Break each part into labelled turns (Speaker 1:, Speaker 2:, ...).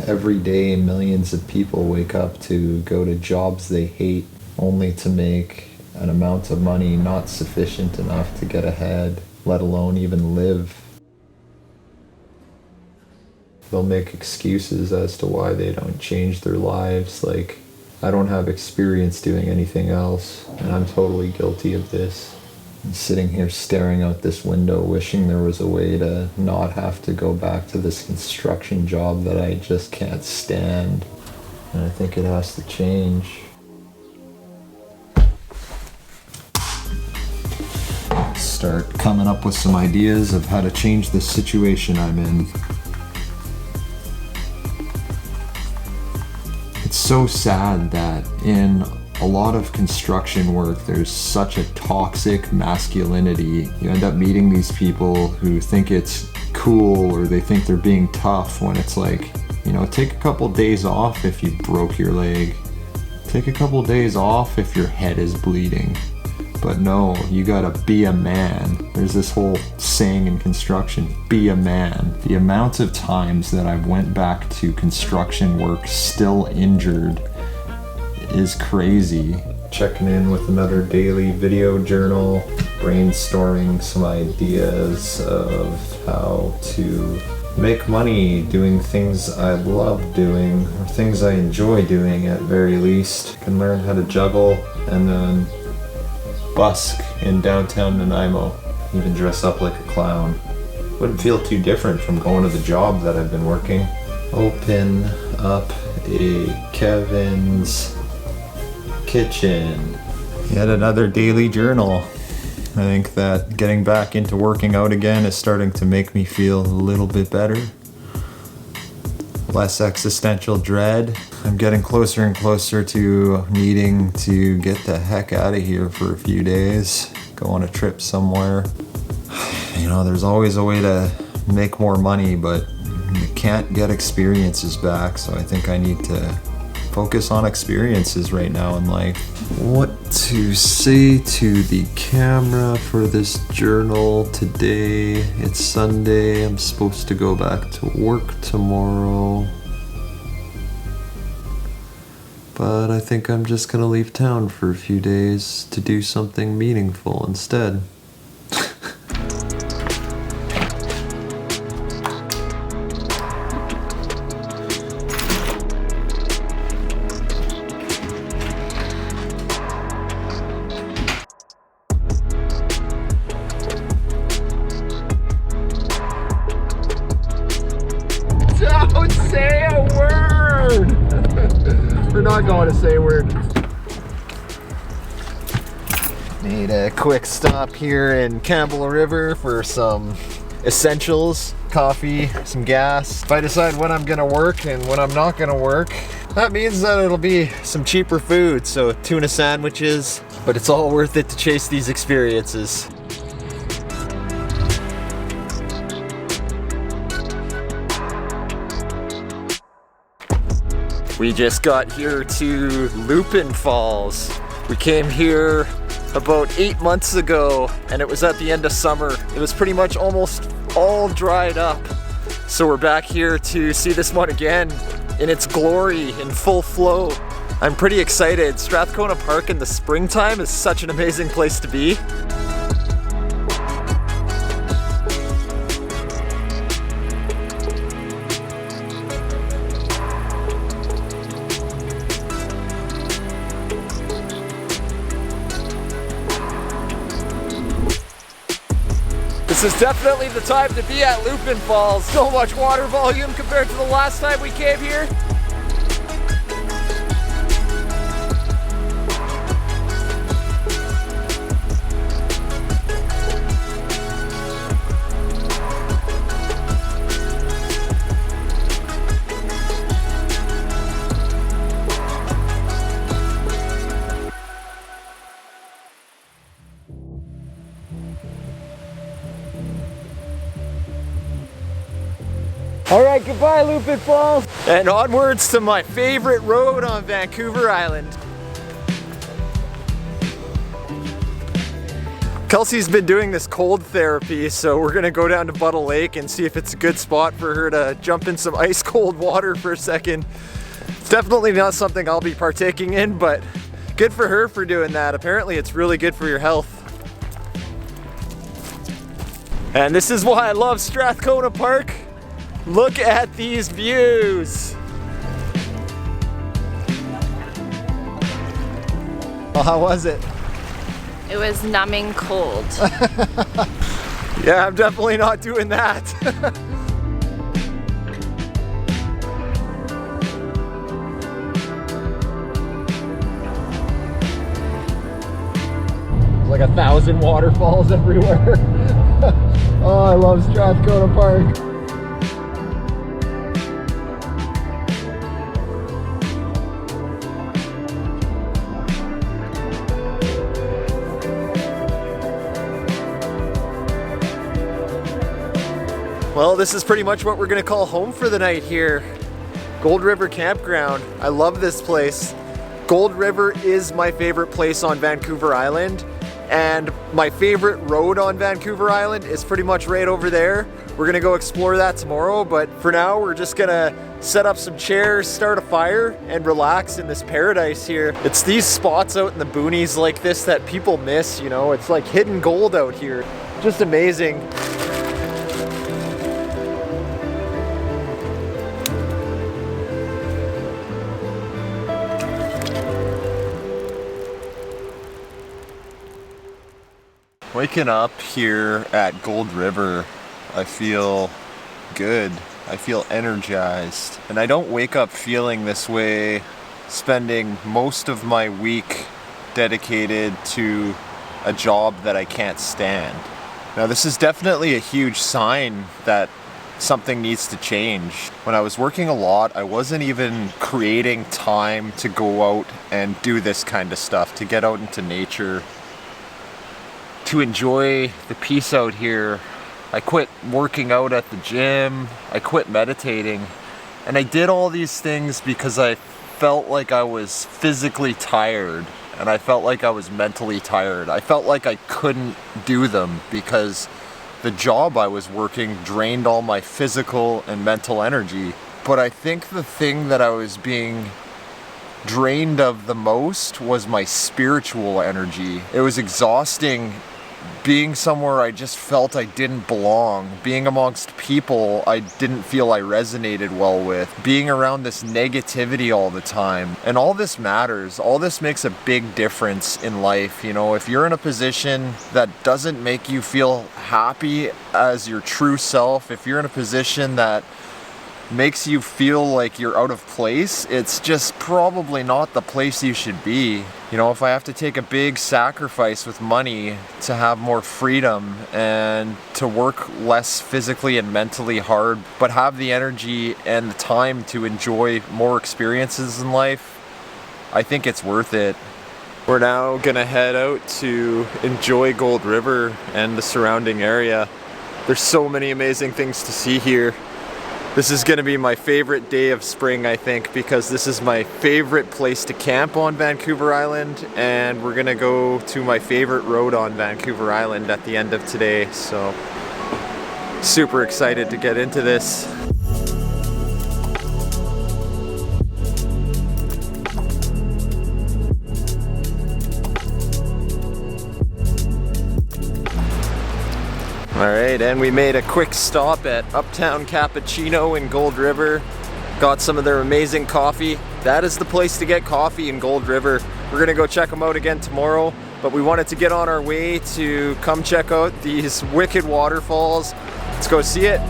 Speaker 1: Every day, millions of people wake up to go to jobs they hate, only to make an amount of money not sufficient enough to get ahead, let alone even live. They'll make excuses as to why they don't change their lives, like, I don't have experience doing anything else, and I'm totally guilty of this. I'm sitting here staring out this window, wishing there was a way to not have to go back to this construction job that I just can't stand. And I think it has to change. Start coming up with some ideas of how to change the situation I'm in. It's so sad that in a lot of construction work, there's such a toxic masculinity. You end up meeting these people who think it's cool or they think they're being tough when it's like, you know, take a couple days off if you broke your leg. Take a couple days off if your head is bleeding. But no, you gotta be a man. There's this whole saying in construction, be a man. The amount of times that I've went back to construction work still injured is crazy. Checking in with another daily video journal, brainstorming some ideas of how to make money doing things I love doing, or things I enjoy doing at very least. I can learn how to juggle and then busk in downtown Nanaimo, even dress up like a clown. Wouldn't feel too different from going to the job that I've been working. Open up a Kevin's Kitchen. Yet another daily journal. I think that getting back into working out again is starting to make me feel a little bit better. Less existential dread. I'm getting closer and closer to needing to get the heck out of here for a few days. Go on a trip somewhere. You know, there's always a way to make more money, but you can't get experiences back, so I think I need to focus on experiences right now in life. What to say to the camera for this journal today? It's Sunday. I'm supposed to go back to work tomorrow. But I think I'm just gonna leave town for a few days to do something meaningful instead.
Speaker 2: Don't say a word! We're not going to say a word.
Speaker 1: Need a quick stop here in Campbell River for some essentials, coffee, some gas. If I decide when I'm gonna work and when I'm not gonna work, that means that it'll be some cheaper food, so tuna sandwiches, but it's all worth it to chase these experiences. We just got here to Lupin Falls. We came here about 8 months ago and it was at the end of summer. It was pretty much almost all dried up. So we're back here to see this one again in its glory, in full flow. I'm pretty excited. Strathcona Park in the springtime is such an amazing place to be. This is definitely the time to be at Lupin Falls. So much water volume compared to the last time we came here. All right, goodbye Lupin Falls. And onwards to my favorite road on Vancouver Island.
Speaker 2: Kelsey's been doing this cold therapy, so we're gonna go down to Buttle Lake and see if it's a good spot for her to jump in some ice cold water for a second. It's definitely not something I'll be partaking in, but good for her for doing that. Apparently it's really good for your health. And this is why I love Strathcona Park. Look at these views. Well, how was it?
Speaker 3: It was numbing cold.
Speaker 2: Yeah, I'm definitely not doing that. Like 1,000 waterfalls everywhere. Oh, I love Strathcona Park. Well, this is pretty much what we're gonna call home for the night here. Gold River Campground. I love this place. Gold River is my favorite place on Vancouver Island, and my favorite road on Vancouver Island is pretty much right over there. We're gonna go explore that tomorrow, but for now we're just gonna set up some chairs, start a fire, and relax in this paradise here. It's these spots out in the boonies like this that people miss, you know? It's like hidden gold out here. Just amazing. Waking up here at Gold River, I feel good. I feel energized. And I don't wake up feeling this way, spending most of my week dedicated to a job that I can't stand. Now, this is definitely a huge sign that something needs to change. When I was working a lot, I wasn't even creating time to go out and do this kind of stuff, to get out into nature, to enjoy the peace out here. I quit working out at the gym, I quit meditating, and I did all these things because I felt like I was physically tired, and I felt like I was mentally tired. I felt like I couldn't do them because the job I was working drained all my physical and mental energy. But I think the thing that I was being drained of the most was my spiritual energy. It was exhausting being somewhere I just felt I didn't belong, being amongst people I didn't feel I resonated well with, being around this negativity all the time. And all this matters. All this makes a big difference in life. You know, if you're in a position that doesn't make you feel happy as your true self, if you're in a position that makes you feel like you're out of place, it's just probably not the place you should be. You know, if I have to take a big sacrifice with money to have more freedom and to work less physically and mentally hard, but have the energy and the time to enjoy more experiences in life, I think it's worth it. We're now gonna head out to enjoy Gold River and the surrounding area. There's so many amazing things to see here. This is going to be my favorite day of spring, I think, because this is my favorite place to camp on Vancouver Island, and we're going to go to my favorite road on Vancouver Island at the end of today, so super excited to get into this. Alright, and we made a quick stop at Uptown Cappuccino in Gold River. Got some of their amazing coffee. That is the place to get coffee in Gold River. We're gonna go check them out again tomorrow, but we wanted to get on our way to come check out these wicked waterfalls. Let's go see it.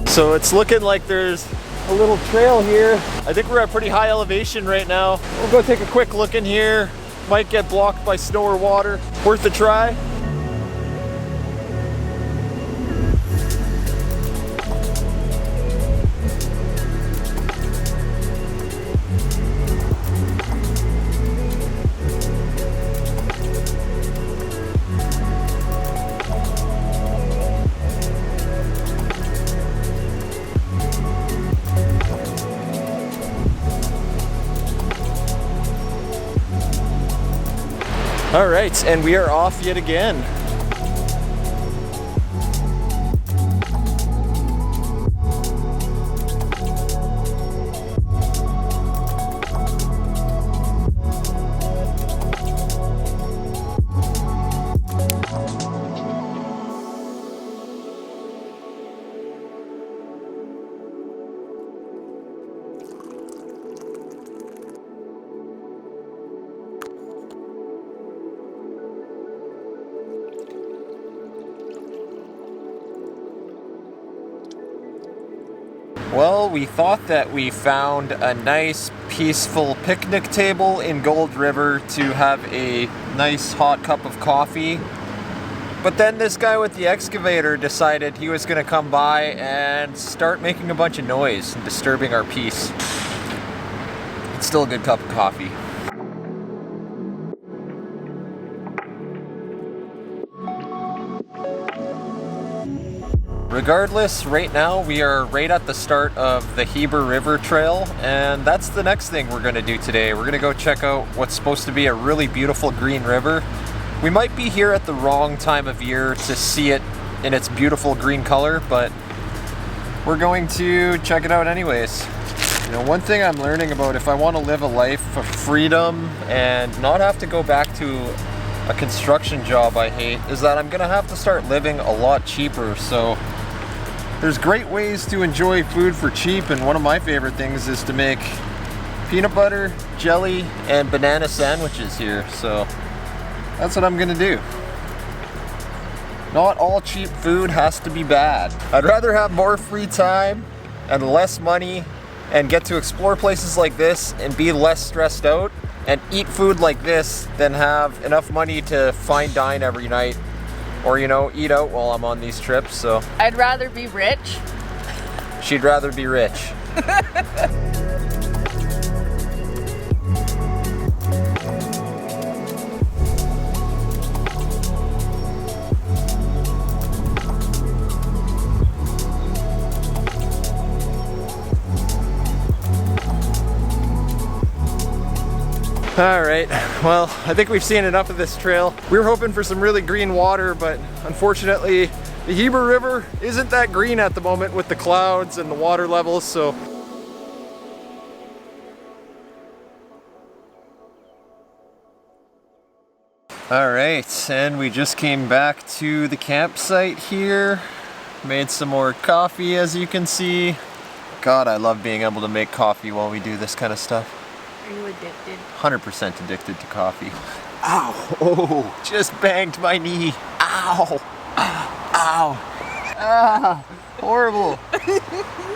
Speaker 2: So it's looking like there's a little trail here. I think we're at pretty high elevation right now. We'll go take a quick look in here. Might get blocked by snow or water. Worth a try. All right, and we are off yet again. Well, we thought that we found a nice, peaceful picnic table in Gold River to have a nice hot cup of coffee. But then this guy with the excavator decided he was going to come by and start making a bunch of noise and disturbing our peace. It's still a good cup of coffee. Regardless, right now we are right at the start of the Heber River Trail, and that's the next thing we're going to do today. We're going to go check out what's supposed to be a really beautiful green river. We might be here at the wrong time of year to see it in its beautiful green color, but we're going to check it out anyways. You know, one thing I'm learning about if I want to live a life of freedom and not have to go back to a construction job I hate is that I'm going to have to start living a lot cheaper. So there's great ways to enjoy food for cheap, and one of my favorite things is to make peanut butter, jelly, and banana sandwiches here. So that's what I'm gonna do. Not all cheap food has to be bad. I'd rather have more free time and less money and get to explore places like this and be less stressed out and eat food like this than have enough money to fine dine every night or, you know, eat out while I'm on these trips. So
Speaker 3: I'd rather be rich.
Speaker 2: She'd rather be rich. All right, well, I think we've seen enough of this trail. We were hoping for some really green water, but unfortunately, the Heber River isn't that green at the moment with the clouds and the water levels, so. All right, and we just came back to the campsite here. Made some more coffee, as you can see. God, I love being able to make coffee while we do this kind of stuff.
Speaker 3: Are you addicted?
Speaker 2: 100% addicted to coffee. Ow! Oh, just banged my knee. Ow! Ow! Ah! Horrible!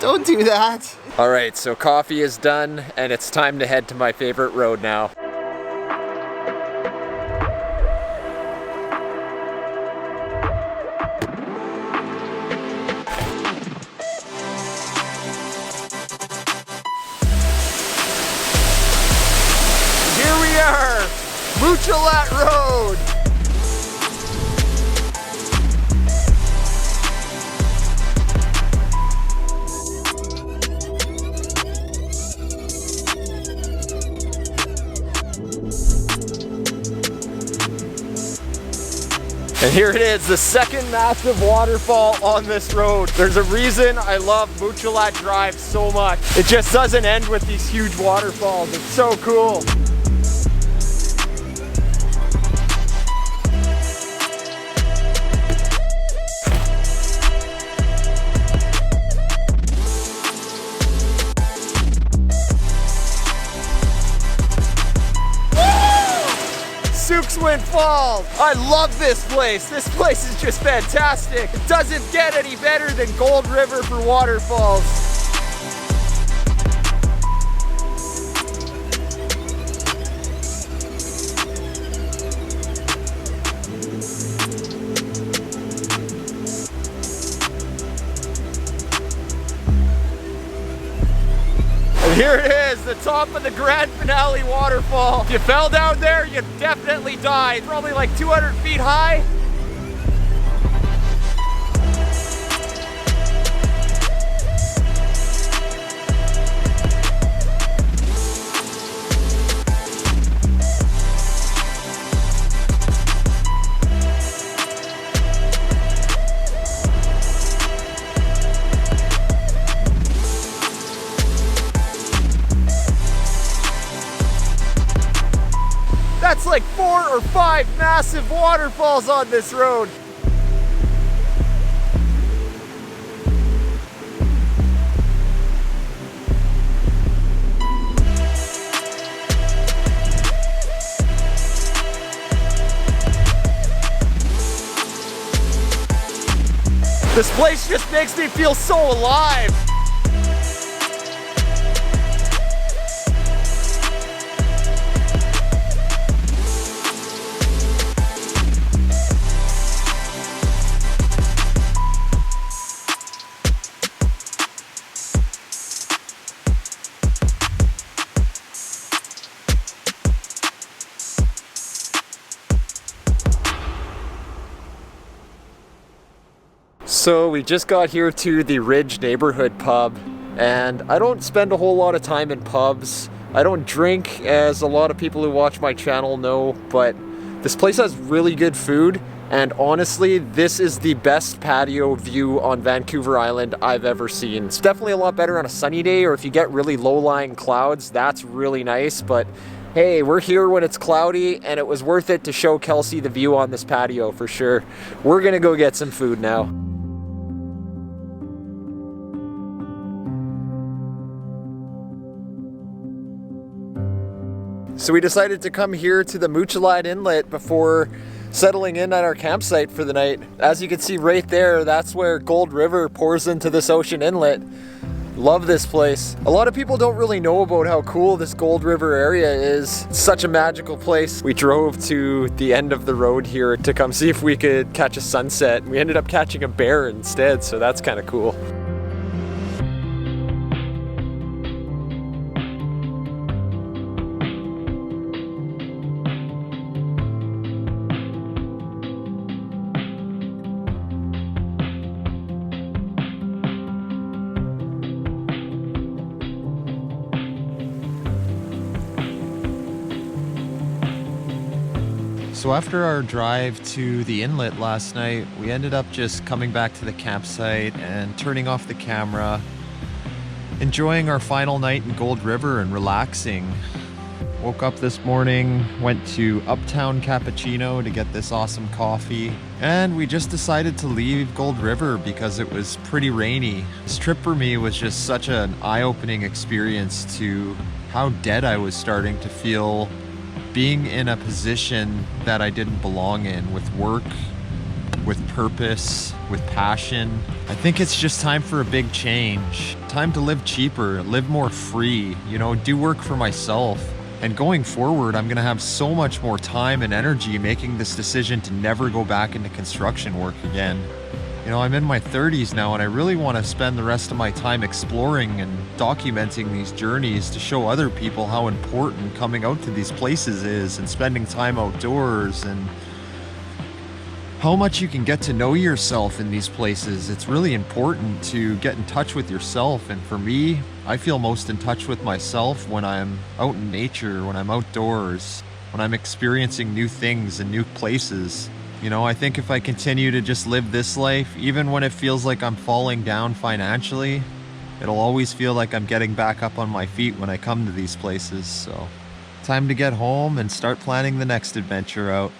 Speaker 2: Don't do that! Alright, so coffee is done, and it's time to head to my favorite road now. Muchalat Road! And here it is, the second massive waterfall on this road. There's a reason I love Muchalat Drive so much. It just doesn't end with these huge waterfalls. It's so cool. Lupin Falls. I love this place. This place is just fantastic. It doesn't get any better than Gold River for waterfalls. Here it is, the top of the grand finale waterfall. If you fell down there, you'd definitely die. It's probably like 200 feet high. massive waterfalls on this road. This place just makes me feel so alive. So we just got here to the Ridge neighborhood pub, and I don't spend a whole lot of time in pubs. I don't drink, as a lot of people who watch my channel know, but this place has really good food, and honestly, this is the best patio view on Vancouver Island I've ever seen. It's definitely a lot better on a sunny day, or if you get really low-lying clouds, that's really nice, but hey, we're here when it's cloudy, and it was worth it to show Kelsey the view on this patio for sure. We're gonna go get some food now. So we decided to come here to the Muchalide Inlet before settling in at our campsite for the night. As you can see right there, that's where Gold River pours into this ocean inlet. Love this place. A lot of people don't really know about how cool this Gold River area is. It's such a magical place. We drove to the end of the road here to come see if we could catch a sunset. We ended up catching a bear instead, so that's kind of cool. So after our drive to the inlet last night, we ended up just coming back to the campsite and turning off the camera, enjoying our final night in Gold River and relaxing. Woke up this morning, went to Uptown Cappuccino to get this awesome coffee, and we just decided to leave Gold River because it was pretty rainy. This trip for me was just such an eye-opening experience to how dead I was starting to feel, being in a position that I didn't belong in, with work, with purpose, with passion. I think it's just time for a big change. Time to live cheaper, live more free, you know, do work for myself. And going forward, I'm gonna have so much more time and energy making this decision to never go back into construction work again. You know, I'm in my 30s now, and I really want to spend the rest of my time exploring and documenting these journeys to show other people how important coming out to these places is, and spending time outdoors, and how much you can get to know yourself in these places. It's really important to get in touch with yourself, and for me, I feel most in touch with myself when I'm out in nature, when I'm outdoors, when I'm experiencing new things and new places. You know, I think if I continue to just live this life, even when it feels like I'm falling down financially, it'll always feel like I'm getting back up on my feet when I come to these places. So, time to get home and start planning the next adventure out.